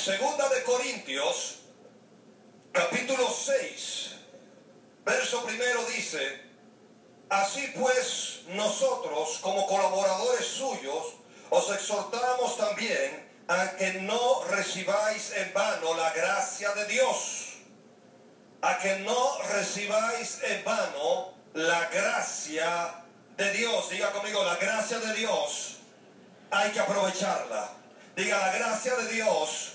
Segunda de Corintios, capítulo 6, verso primero dice: así pues, nosotros, como colaboradores suyos, os exhortamos también a que no recibáis en vano la gracia de Dios. A que no recibáis en vano la gracia de Dios. Diga conmigo, la gracia de Dios hay que aprovecharla. Diga, la gracia de Dios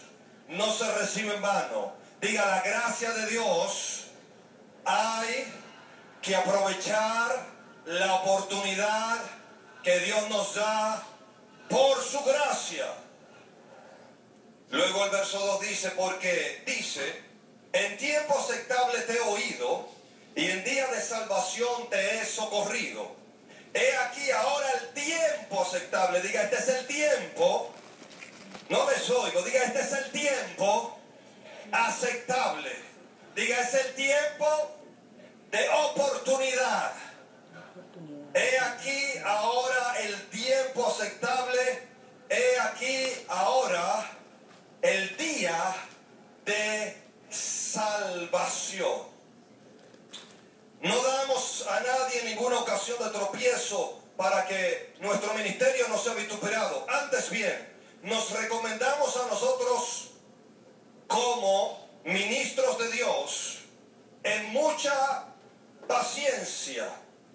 no se recibe en vano. Diga, la gracia de Dios hay que aprovechar la oportunidad que Dios nos da por su gracia. Luego el verso 2 dice, porque dice: en tiempo aceptable te he oído, y en día de salvación te he socorrido. He aquí ahora el tiempo aceptable. Diga, este es el tiempo. No les oigo. Diga, este es el tiempo aceptable. Diga, es el tiempo de oportunidad. He aquí ahora el tiempo aceptable. He aquí ahora el día de salvación. No damos a nadie ninguna ocasión de tropiezo para que nuestro ministerio no sea vituperado. Antes bien, nos recomendamos a nosotros como ministros de Dios en mucha paciencia,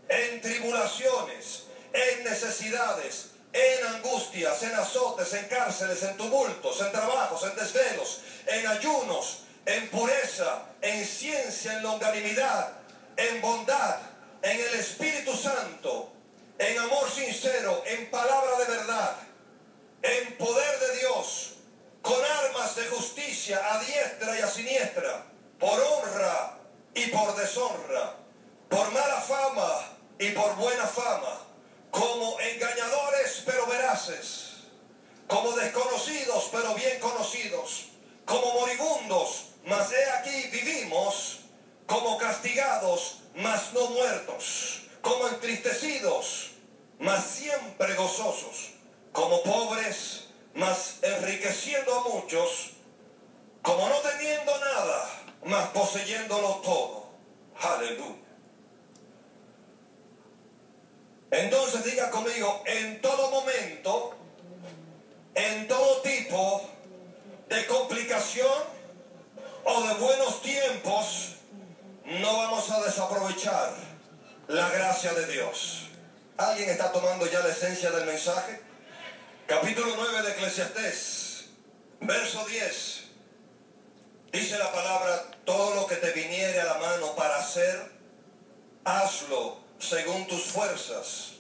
en tribulaciones, en necesidades, en angustias, en azotes, en cárceles, en tumultos, en trabajos, en desvelos, en ayunos, en pureza, en ciencia, en longanimidad, en bondad, en el Espíritu Santo, en amor sincero, en palabra de verdad, en poder de Dios, con armas de justicia a diestra y a siniestra, por honra y por deshonra, por mala fama y por buena fama, como engañadores pero veraces, como desconocidos pero bien conocidos, como moribundos, mas he aquí vivimos, como castigados, mas no muertos, como entristecidos, mas siempre gozosos, como pobres, mas enriqueciendo a muchos, como no teniendo nada, mas poseyéndolo todo. Aleluya. Entonces diga conmigo, en todo momento, en todo tipo de complicación o de buenos tiempos, no vamos a desaprovechar la gracia de Dios. ¿Alguien está tomando ya la esencia del mensaje? Capítulo 9 de Eclesiastés, verso 10. Dice la palabra: todo lo que te viniere a la mano para hacer, hazlo según tus fuerzas,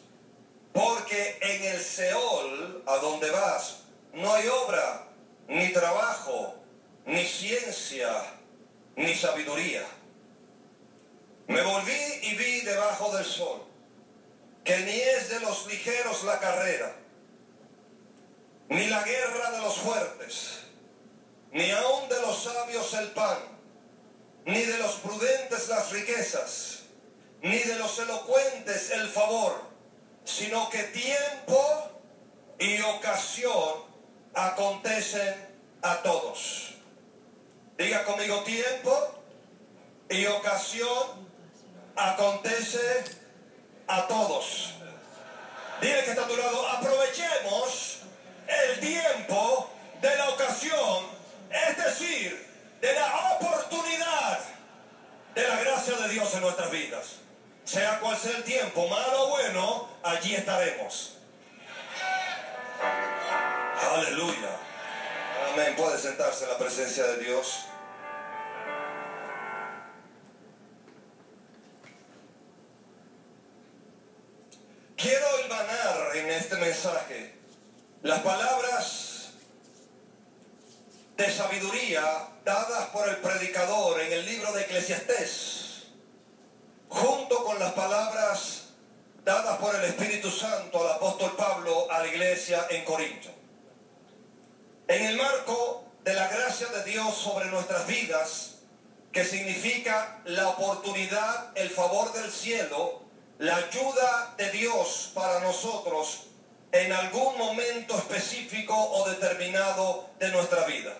porque en el Seol, a donde vas, no hay obra, ni trabajo, ni ciencia, ni sabiduría. Me volví y vi debajo del sol que ni es de los ligeros la carrera, ni la guerra de los fuertes, ni aun de los sabios el pan, ni de los prudentes las riquezas, ni de los elocuentes el favor, sino que tiempo y ocasión acontecen a todos. Diga conmigo, tiempo y ocasión acontece a todos. Dile que está a tu lado: aprovechemos el tiempo de la ocasión, es decir, de la oportunidad de la gracia de Dios en nuestras vidas. Sea cual sea el tiempo, malo o bueno, allí estaremos. Aleluya. Amén. Puede sentarse en la presencia de Dios. Quiero hilvanar en este mensaje las palabras de sabiduría dadas por el predicador en el libro de Eclesiastés, junto con las palabras dadas por el Espíritu Santo al apóstol Pablo a la iglesia en Corinto. En el marco de la gracia de Dios sobre nuestras vidas, que significa la oportunidad, el favor del cielo, la ayuda de Dios para nosotros en algún momento específico o determinado de nuestra vida.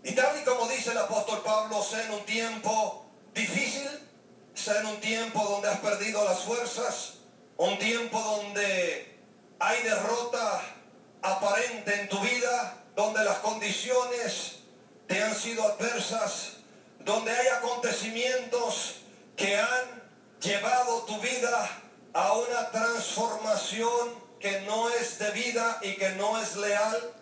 Y tal y como dice el apóstol Pablo, sea en un tiempo difícil, sea en un tiempo donde has perdido las fuerzas, un tiempo donde hay derrota aparente en tu vida, donde las condiciones te han sido adversas, donde hay acontecimientos que han llevado tu vida a una transformación que no es debida y que no es leal,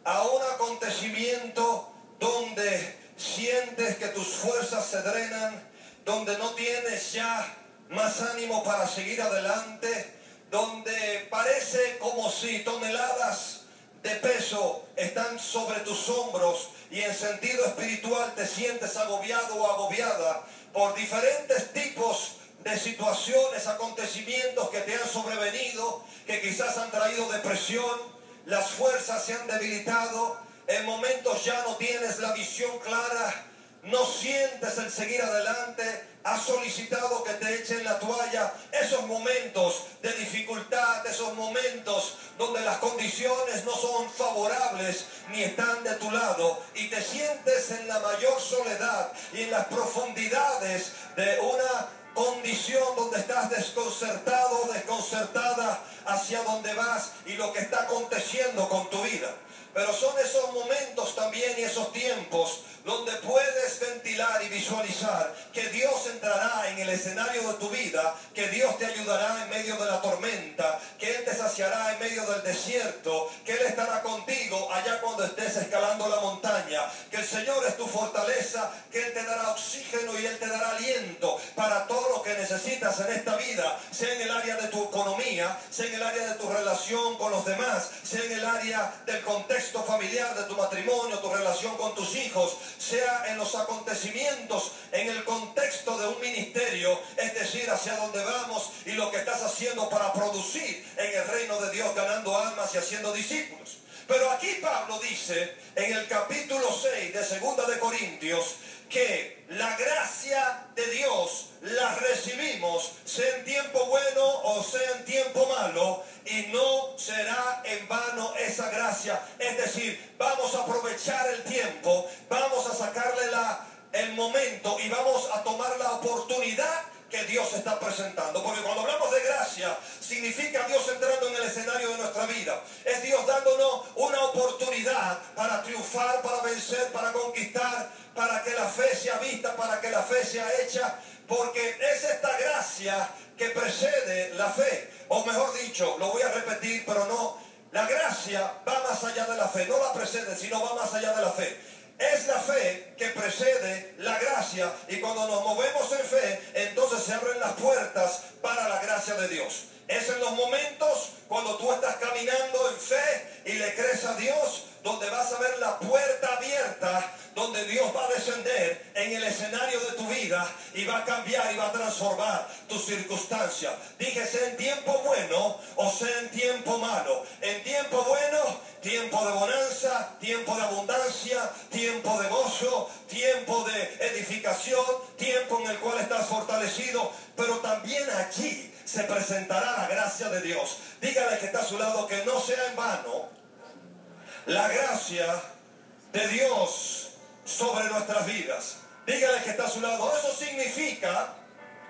a un acontecimiento donde sientes que tus fuerzas se drenan, donde no tienes ya más ánimo para seguir adelante, donde parece como si toneladas de peso están sobre tus hombros y en sentido espiritual te sientes agobiado o agobiada por diferentes tipos de situaciones, acontecimientos que te han sobrevenido, que quizás han traído depresión, las fuerzas se han debilitado, en momentos ya no tienes la visión clara, no sientes el seguir adelante, has solicitado que te echen la toalla. Esos momentos de dificultad, esos momentos donde las condiciones no son favorables ni están de tu lado y te sientes en la mayor soledad y en las profundidades de una condición donde estás desconcertado, desconcertada hacia dónde vas y lo que está aconteciendo con tu vida. Pero son esos momentos también y esos tiempos donde puedes ventilar y visualizar que Dios entrará en el escenario de tu vida, que Dios te ayudará en medio de la tormenta, que Él te saciará en medio del desierto, que Él estará contigo allá cuando estés escalando la montaña, que el Señor es tu fortaleza, que Él te dará oxígeno y Él te dará aliento para todo lo que necesitas en esta vida, sea en el área de tu economía, sea en el área de tu relación con los demás, sea en el área del contexto familiar, de tu matrimonio, tu relación con tus hijos, sea en los acontecimientos, en el contexto de un ministerio, es decir, hacia dónde vamos y lo que estás haciendo para producir en el reino de Dios, ganando almas y haciendo discípulos. Pero aquí Pablo dice en el capítulo 6 de 2 de Corintios que la gracia de Dios la recibimos, sea en tiempo bueno o sea en tiempo malo, y no será en vano esa gracia. Es decir, vamos a aprovechar el tiempo, vamos a sacarle el momento y vamos a tomar la oportunidad que Dios está presentando. Porque cuando hablamos de gracia, significa Dios entrando en el escenario de nuestra vida. Es Dios dándonos una oportunidad para triunfar, para vencer, para conquistar, para que la fe sea vista, para que la fe sea hecha. Porque es esta gracia que precede la fe. O mejor dicho, lo voy a repetir, pero no. La gracia va más allá de la fe. No la precede, sino va más allá de la fe. Es la fe que precede la gracia, y cuando nos movemos en fe, entonces se abren las puertas para la gracia de Dios. Es en los momentos cuando tú estás caminando en fe y le crees a Dios, donde vas a ver la puerta abierta, donde Dios va a descender en el escenario de tu vida y va a cambiar y va a transformar tu circunstancia. Dije, sea en tiempo bueno o sea en tiempo malo. En tiempo bueno, tiempo de bonanza, tiempo de abundancia, tiempo de gozo, tiempo de edificación, tiempo en el cual estás fortalecido, pero también allí se presentará la gracia de Dios. Dígale que está a su lado que no sea en vano la gracia de Dios sobre nuestras vidas. Dígale que está a su lado. Eso significa,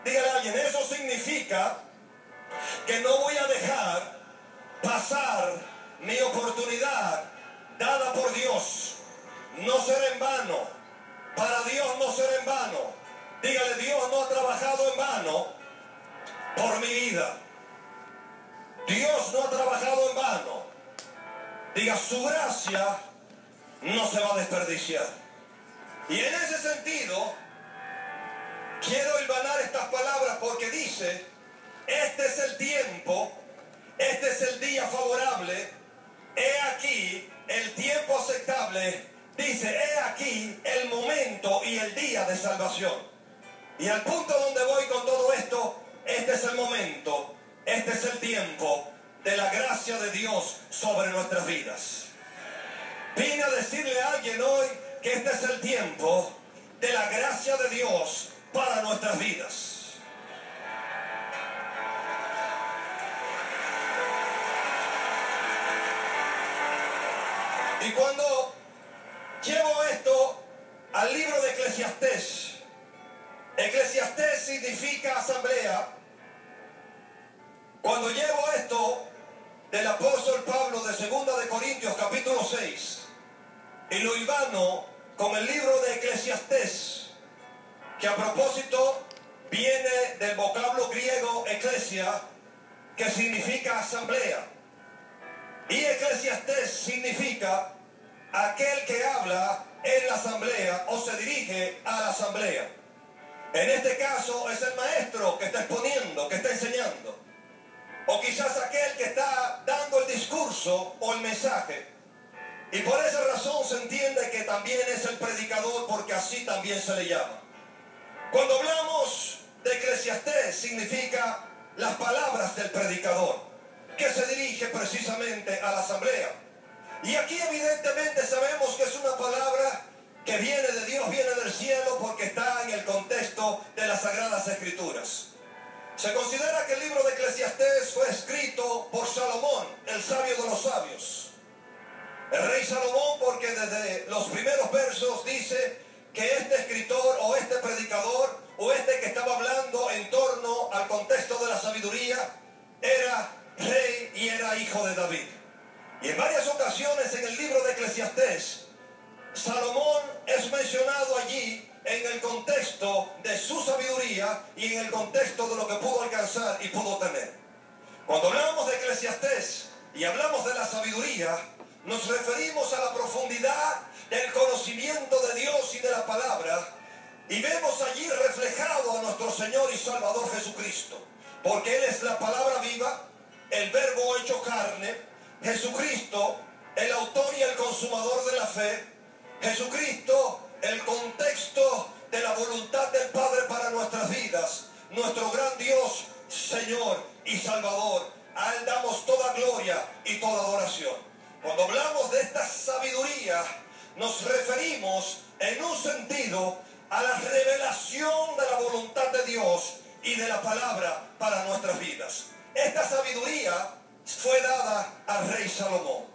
dígale a alguien, eso significa que no voy a dejar pasar mi oportunidad dada por Dios. No será en vano. Para Dios no será en vano. Dígale, Dios no ha trabajado en vano por mi vida. Dios no ha trabajado en vano. Diga, su gracia no se va a desperdiciar. Y en ese sentido, quiero hilvanar estas palabras porque dice, este es el tiempo, este es el día favorable, he aquí el tiempo aceptable, dice, he aquí el momento y el día de salvación. Y al punto donde voy con todo esto, este es el momento, este es el tiempo de la gracia de Dios sobre nuestras vidas. Vine a decirle a alguien hoy que este es el tiempo de la gracia de Dios para nuestras vidas. Y cuando llevo esto al libro de Eclesiastés. Eclesiastés significa asamblea. Cuando llevo esto del apóstol Pablo de 2 de Corintios capítulo 6 y lo hilvano con el libro de Eclesiastés, que a propósito viene del vocablo griego eclesia, que significa asamblea, y Eclesiastés significa aquel que habla en la asamblea o se dirige a la asamblea. En este caso es el maestro que está exponiendo, que está enseñando, o quizás aquel que está dando el discurso o el mensaje. Y por esa razón se entiende que también es el predicador, porque así también se le llama. Cuando hablamos de Eclesiastés, significa las palabras del predicador, que se dirige precisamente a la asamblea. Y aquí evidentemente sabemos que es una palabra que viene de Dios, viene del cielo, porque está en el contexto de las Sagradas Escrituras. Se considera que el libro de Eclesiastés fue escrito por Salomón, el sabio de los sabios. El rey Salomón, porque desde los primeros versos dice que este escritor o este predicador o este que estaba hablando en torno al contexto de la sabiduría era rey y era hijo de David. Y en varias ocasiones en el libro de Eclesiastés, Salomón es mencionado allí en el contexto de su sabiduría y en el contexto de lo que pudo alcanzar y pudo tener. Cuando hablamos de Eclesiastés y hablamos de la sabiduría, nos referimos a la profundidad del conocimiento de Dios y de la palabra, y vemos allí reflejado a nuestro Señor y Salvador Jesucristo, porque Él es la palabra viva, el verbo hecho carne, Jesucristo, el autor y el consumador de la fe, Jesucristo, el contexto de la voluntad del Padre para nuestras vidas, nuestro gran Dios, Señor y Salvador. A Él damos toda gloria y toda adoración. Cuando hablamos de esta sabiduría, nos referimos en un sentido a la revelación de la voluntad de Dios y de la palabra para nuestras vidas. Esta sabiduría fue dada al rey Salomón.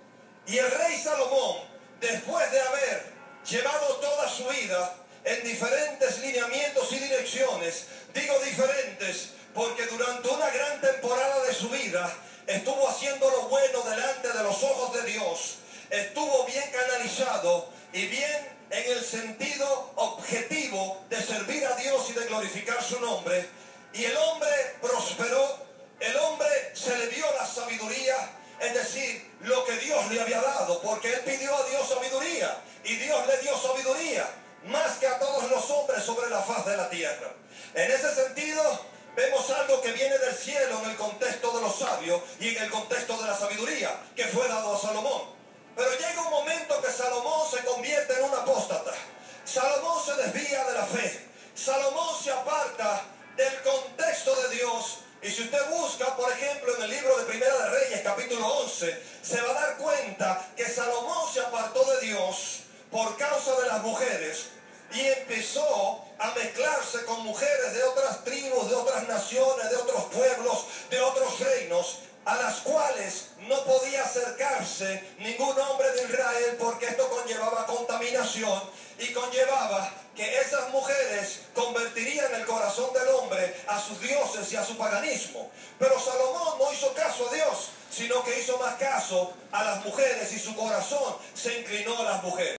Y el rey Salomón, después de haber llevado toda su vida en diferentes lineamientos y direcciones, digo diferentes porque durante una gran temporada de su vida estuvo haciendo lo bueno delante de los ojos de Dios, estuvo bien canalizado y bien en el sentido objetivo de servir a Dios y de glorificar su nombre, y el hombre prosperó, el hombre se le dio la sabiduría, es decir, lo que Dios le había dado, porque él pidió a Dios sabiduría, y Dios le dio sabiduría, más que a todos los hombres sobre la faz de la tierra. En ese sentido, vemos algo que viene del cielo en el contexto de los sabios y en el contexto de la sabiduría que fue dado a Salomón. Pero llega un momento que Salomón se convierte en un apóstata. Salomón se desvía de la fe. Salomón se aparta del contexto de Dios. Y si usted busca, por ejemplo, en el libro de Primera de Reyes, capítulo 11, se va a dar cuenta que Salomón se apartó de Dios por causa de las mujeres y empezó a mezclarse con mujeres de otras tribus, de otras naciones, de otros pueblos, de otros reinos, a las cuales no podía acercarse ningún hombre de Israel, porque esto conllevaba contaminación y conllevaba que esas mujeres convertirían el corazón del hombre a sus dioses y a su paganismo. Pero Salomón no hizo caso a Dios, sino que hizo más caso a las mujeres y su corazón se inclinó a las mujeres.